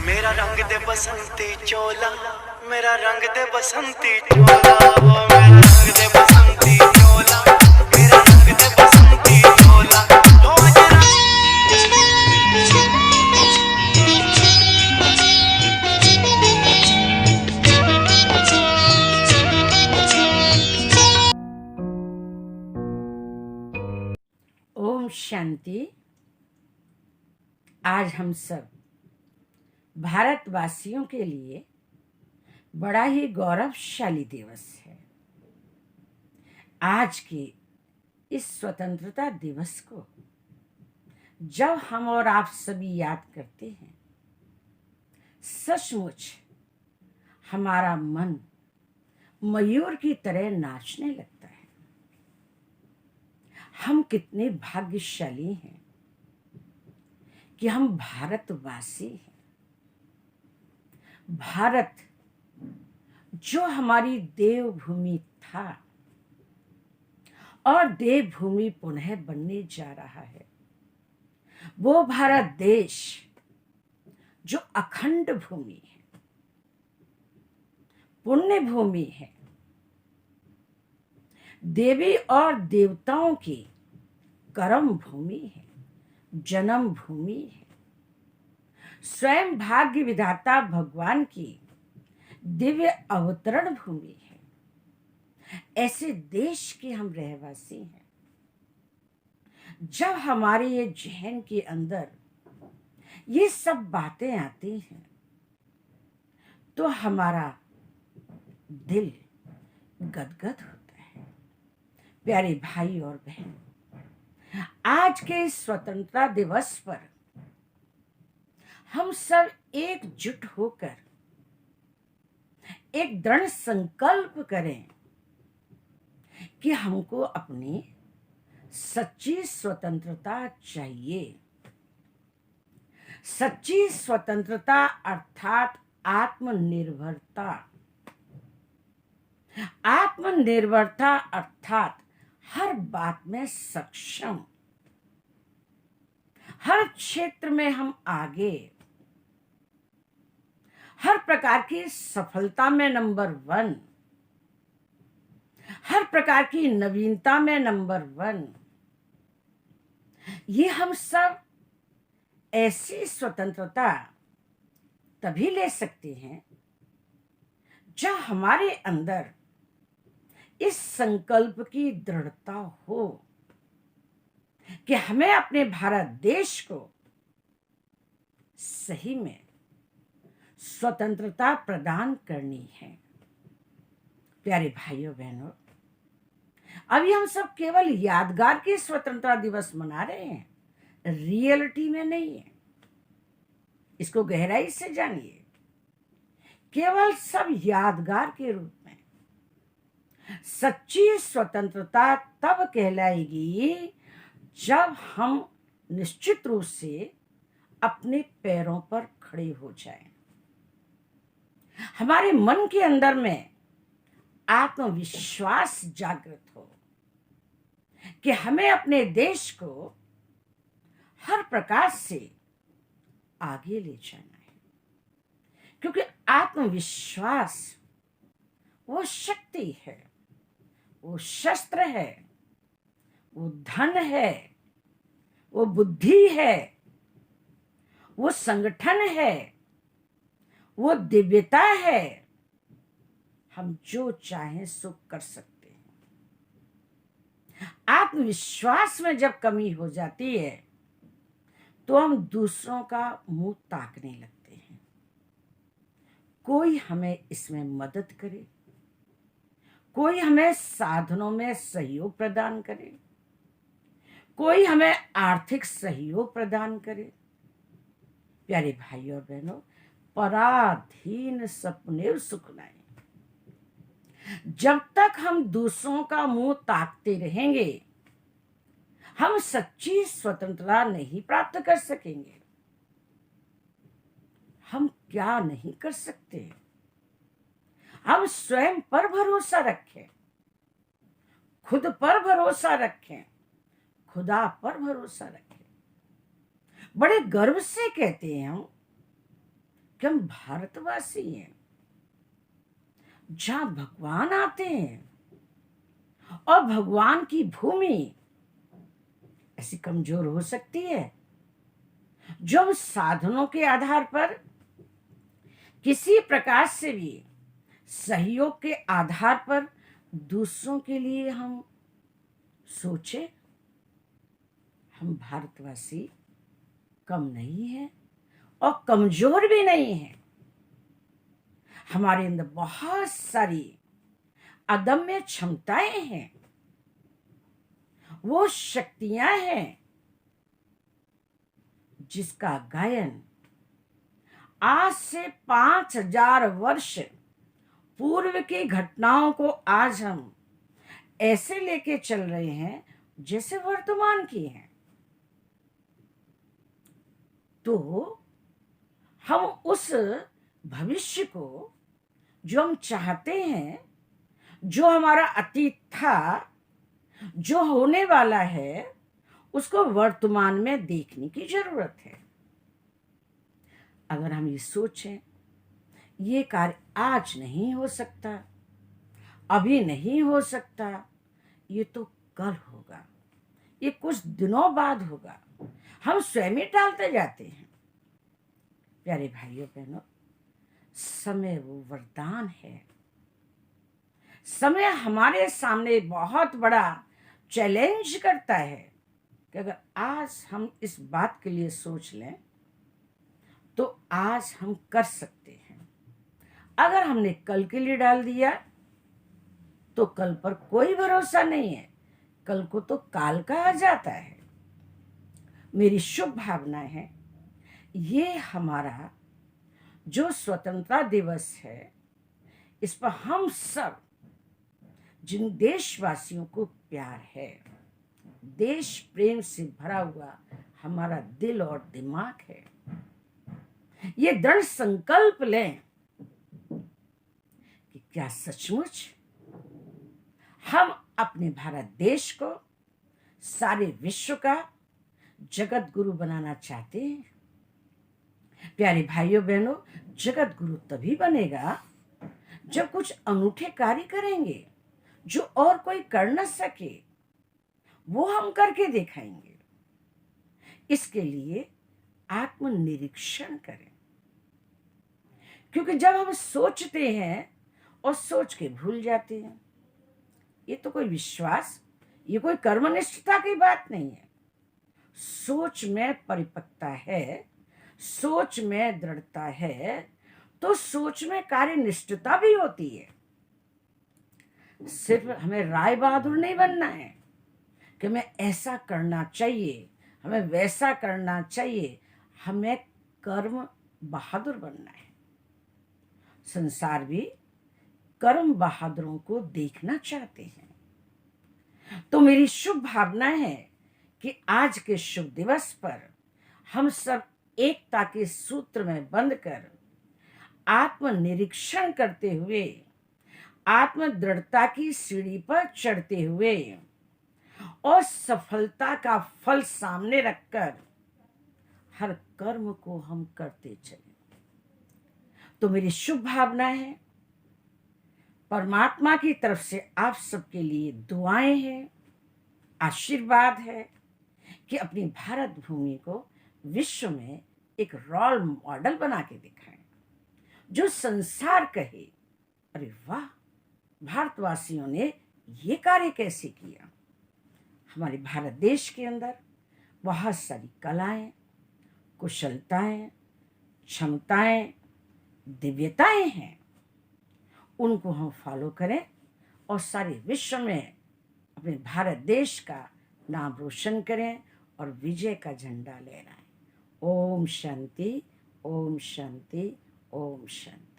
मेरा रंग दे बसंती चोला, मेरा रंग दे बसंती चोला, वो मेरा रंग दे बसंती चोला, मेरा रंग दे बसंती चोला, हो जरा। ओम शांति। आज हम सब भारतवासियों के लिए बड़ा ही गौरवशाली दिवस है। आज के इस स्वतंत्रता दिवस को जब हम और आप सभी याद करते हैं, सचमुच हमारा मन मयूर की तरह नाचने लगता है। हम कितने भाग्यशाली हैं कि हम भारतवासी हैं। भारत जो हमारी देवभूमि था और देवभूमि पुनः बनने जा रहा है, वो भारत देश जो अखंड भूमि है, पुण्य भूमि है, देवी और देवताओं की कर्म भूमि है, जन्म भूमि है, स्वयं भाग्य विधाता भगवान की दिव्य अवतरण भूमि है। ऐसे देश के हम रहवासी हैं। जब हमारे ये जहन के अंदर ये सब बातें आती हैं तो हमारा दिल गदगद होता है। प्यारे भाई और बहन, आज के इस स्वतंत्रता दिवस पर हम सब एकजुट होकर एक दृढ़ संकल्प करें कि हमको अपनी सच्ची स्वतंत्रता चाहिए। सच्ची स्वतंत्रता अर्थात आत्मनिर्भरता। आत्मनिर्भरता अर्थात हर बात में सक्षम, हर क्षेत्र में हम आगे, हर प्रकार की सफलता में नंबर 1, हर प्रकार की नवीनता में नंबर 1। ये हम सब ऐसी स्वतंत्रता तभी ले सकते हैं जब हमारे अंदर इस संकल्प की दृढ़ता हो कि हमें अपने भारत देश को सही में स्वतंत्रता प्रदान करनी है। प्यारे भाइयों बहनों, अभी हम सब केवल यादगार के स्वतंत्रता दिवस मना रहे हैं, रियलिटी में नहीं है। इसको गहराई से जानिए। केवल सब यादगार के रूप में। सच्ची स्वतंत्रता तब कहलाएगी जब हम निश्चित रूप से अपने पैरों पर खड़े हो जाएं। हमारे मन के अंदर में आत्मविश्वास जागृत हो कि हमें अपने देश को हर प्रकार से आगे ले जाना है। क्योंकि आत्मविश्वास वो शक्ति है, वो शस्त्र है, वो धन है, वो बुद्धि है, वो संगठन है, वो दिव्यता है। हम जो चाहें सो कर सकते हैं। आत्मविश्वास में जब कमी हो जाती है तो हम दूसरों का मुंह ताकने लगते हैं। कोई हमें इसमें मदद करे, कोई हमें साधनों में सहयोग प्रदान करे, कोई हमें आर्थिक सहयोग प्रदान करे। प्यारे भाइयों और बहनों, पराधीन सपने सुखनाए। जब तक हम दूसरों का मुंह ताकते रहेंगे, हम सच्ची स्वतंत्रता नहीं प्राप्त कर सकेंगे। हम क्या नहीं कर सकते? हम स्वयं पर भरोसा रखें, खुद पर भरोसा रखें, खुदा पर भरोसा रखें। बड़े गर्व से कहते हैं हम कि हम भारतवासी हैं, जहां भगवान आते हैं, और भगवान की भूमि ऐसी कमजोर हो सकती है जो हम साधनों के आधार पर किसी प्रकार से भी सहयोग के आधार पर दूसरों के लिए हम सोचे? हम भारतवासी कम नहीं है और कमजोर भी नहीं है। हमारे अंदर बहुत सारी अदम्य क्षमताएं हैं, वो शक्तियां हैं जिसका गायन आज से 5000 वर्ष पूर्व की घटनाओं को आज हम ऐसे लेके चल रहे हैं जैसे वर्तमान की हैं। तो हम उस भविष्य को जो हम चाहते हैं, जो हमारा अतीत था, जो होने वाला है, उसको वर्तमान में देखने की जरूरत है। अगर हम ये सोचें ये कार्य आज नहीं हो सकता, अभी नहीं हो सकता, ये तो कल होगा, ये कुछ दिनों बाद होगा, हम स्वयं ही टालते जाते हैं। प्यारे भाइयों बहनों, समय वो वरदान है। समय हमारे सामने बहुत बड़ा चैलेंज करता है कि अगर आज हम इस बात के लिए सोच लें तो आज हम कर सकते हैं। अगर हमने कल के लिए डाल दिया तो कल पर कोई भरोसा नहीं है, कल को तो काल कहा जाता है। मेरी शुभ भावना है, ये हमारा जो स्वतंत्रता दिवस है, इस पर हम सब जिन देशवासियों को प्यार है, देश प्रेम से भरा हुआ हमारा दिल और दिमाग है, ये दृढ़ संकल्प लें कि क्या सचमुच हम अपने भारत देश को सारे विश्व का जगत गुरु बनाना चाहते हैं। प्यारे भाइयों बहनों, जगत गुरु तभी बनेगा जब कुछ अनूठे कार्य करेंगे जो और कोई कर न सके, वो हम करके दिखाएंगे। इसके लिए आत्मनिरीक्षण करें, क्योंकि जब हम सोचते हैं और सोच के भूल जाते हैं, ये तो कोई विश्वास, ये कोई कर्मनिष्ठता की बात नहीं है। सोच में परिपक्वता है, सोच में दृढ़ता है, तो सोच में कार्यनिष्ठता भी होती है। सिर्फ हमें राय बहादुर नहीं बनना है कि हमें ऐसा करना चाहिए, हमें वैसा करना चाहिए, हमें कर्म बहादुर बनना है। संसार भी कर्म बहादुरों को देखना चाहते हैं। तो मेरी शुभ भावना है कि आज के शुभ दिवस पर हम सब एकता के सूत्र में बंधकर आत्मनिरीक्षण करते हुए, आत्म दृढ़ता की सीढ़ी पर चढ़ते हुए और सफलता का फल सामने रखकर हर कर्म को हम करते चले। तो मेरी शुभ भावना है, परमात्मा की तरफ से आप सबके लिए दुआएं हैं, आशीर्वाद है कि अपनी भारत भूमि को विश्व में एक रोल मॉडल बना के दिखाएं, जो संसार कहे अरे वाह, भारतवासियों ने ये कार्य कैसे किया। हमारे भारत देश के अंदर बहुत सारी कलाएं, कुशलताएं, क्षमताएं, दिव्यताएं हैं, उनको हम फॉलो करें और सारे विश्व में अपने भारत देश का नाम रोशन करें और विजय का झंडा लहराएं। ओम शांति, ओम शांति, ओम शांति।